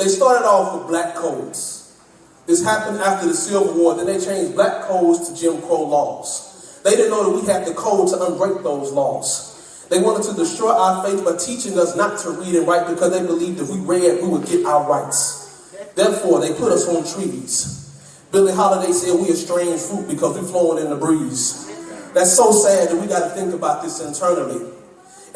They started off with black codes. This happened after the Civil War. Then they changed black codes to Jim Crow laws. They didn't know that we had the code to unbreak those laws. They wanted to destroy our faith by teaching us not to read and write because they believed if we read, we would get our rights. Therefore, they put us on treaties. Billie Holiday said we are strange fruit because we're flowing in the breeze. That's so sad that we got to think about this internally.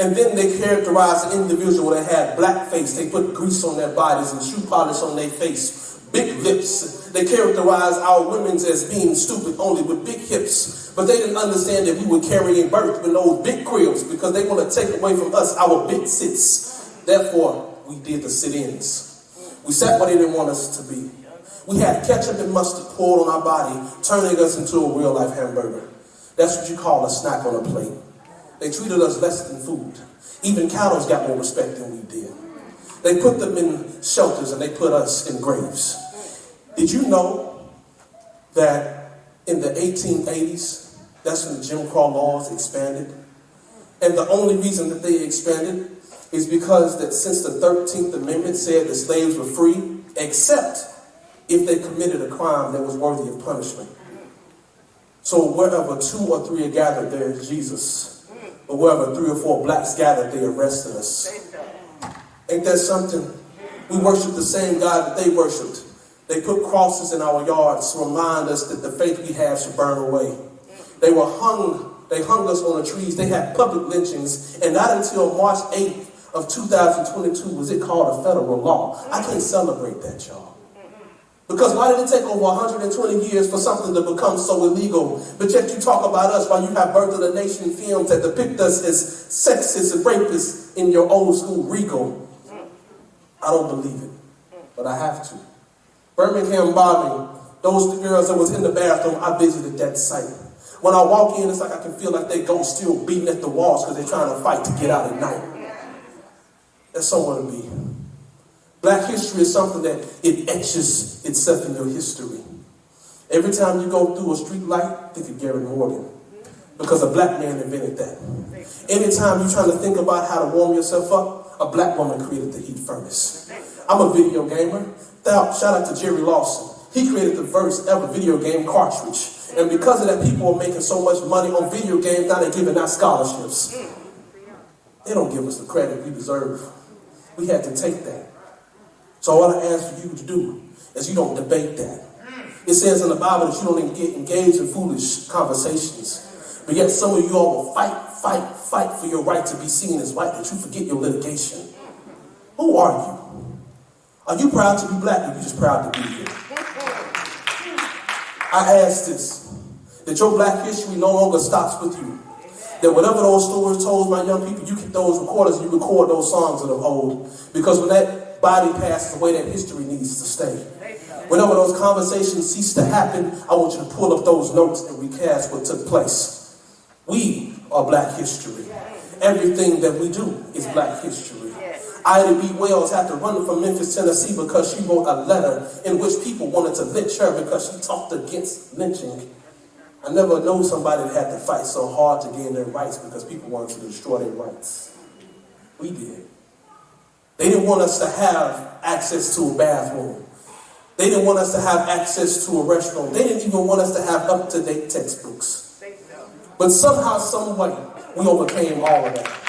And then they characterized an individual that had black face. They put grease on their bodies and shoe polish on their face. Big lips. They characterized our women as being stupid only with big hips. But they didn't understand that we were carrying birth with those big cribs because they want to take away from us our big sits. Therefore, we did the sit-ins. We sat where they didn't want us to be. We had ketchup and mustard poured on our body, turning us into a real-life hamburger. That's what you call a snack on a plate. They treated us less than food. Even cows got more respect than we did. They put them in shelters and they put us in graves. Did you know that in the 1880s, that's when the Jim Crow laws expanded? And the only reason that they expanded is because that since the 13th Amendment said that slaves were free, except if they committed a crime that was worthy of punishment. So wherever 2 or 3 are gathered, there is Jesus. But wherever 3 or 4 blacks gathered, they arrested us. Ain't that something? We worship the same God that they worshiped. They put crosses in our yards to remind us that the faith we have should burn away. They hung us on the trees. They had public lynchings. And not until March 8th of 2022 was it called a federal law. I can't celebrate that, y'all. Because why did it take over 120 years for something to become so illegal? But yet you talk about us while you have Birth of the Nation films that depict us as sexist and rapists in your old school Rico. I don't believe it, but I have to. Birmingham bombing, those girls that was in the bathroom, I visited that site. When I walk in, it's like I can feel like they ghosts still beating at the walls because they're trying to fight to get out at night. That's somewhere to be. Black history is something that it etches itself in your history. Every time you go through a street light, think of Gary Morgan. Because a black man invented that. Anytime you're trying to think about how to warm yourself up, a black woman created the heat furnace. I'm a video gamer. Shout out to Jerry Lawson. He created the first ever video game cartridge. And because of that, people are making so much money on video games, now they're giving out scholarships. They don't give us the credit we deserve. We had to take that. So all I ask for you to do is you don't debate that. It says in the Bible that you don't engage in foolish conversations. But yet some of you all will fight for your right to be seen as white, that you forget your litigation. Who are you? Are you proud to be black or are you just proud to be here? I ask this, that your black history no longer stops with you. That whatever those stories told my young people, you get those recorders and you record those songs of old. Because when that body passes away, that history needs to stay. Whenever those conversations cease to happen, I want you to pull up those notes and recast what took place. We are black history. Everything that we do is black history. Ida B. Wells had to run from Memphis, Tennessee because she wrote a letter in which people wanted to lynch her because she talked against lynching. I never know somebody that had to fight so hard to gain their rights because people wanted to destroy their rights. We did. They didn't want us to have access to a bathroom. They didn't want us to have access to a restroom. They didn't even want us to have up-to-date textbooks. But somehow, some way, we overcame all of that.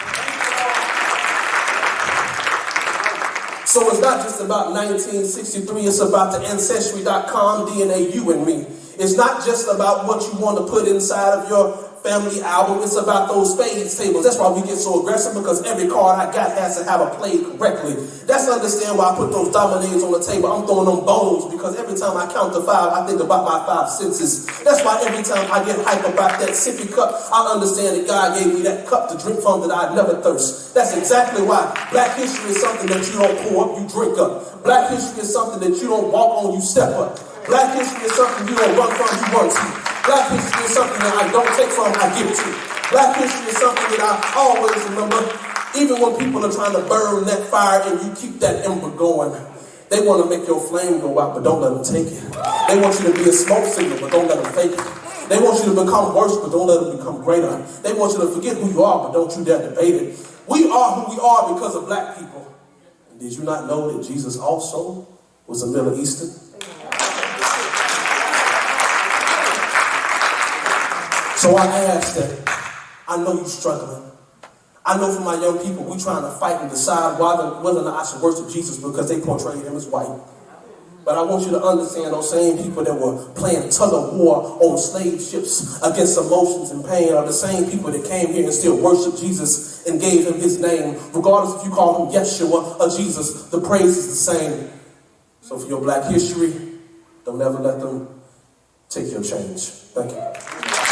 So it's not just about 1963, it's about the Ancestry.com DNA, you and me. It's not just about what you want to put inside of your family album, it's about those spades tables. That's why we get so aggressive, because every card I got has to have a play correctly. That's understand why I put those dominoes on the table. I'm throwing them bones because every time I count to 5, I think about my 5 senses. That's why every time I get hype about that sippy cup, I understand that God gave me that cup to drink from that I'd never thirst. That's exactly why black history is something that you don't pour up, you drink up. Black history is something that you don't walk on, you step up. Black history is something you don't run from, you run to. Black history is something that I don't take from, I give to. Black history is something that I always remember. Even when people are trying to burn that fire and you keep that ember going, they want to make your flame go out, but don't let them take it. They want you to be a smoke signal, but don't let them fake it. They want you to become worse, but don't let them become greater. They want you to forget who you are, but don't you dare debate it. We are who we are because of black people. Did you not know that Jesus also was a Middle Eastern? So I ask that, I know you're struggling. I know for my young people, we're trying to fight and decide whether or not I should worship Jesus because they portray him as white. But I want you to understand those same people that were playing tug of war on slave ships against emotions and pain are the same people that came here and still worship Jesus and gave him his name. Regardless if you call him Yeshua or Jesus, the praise is the same. So for your black history, don't ever let them take your change. Thank you.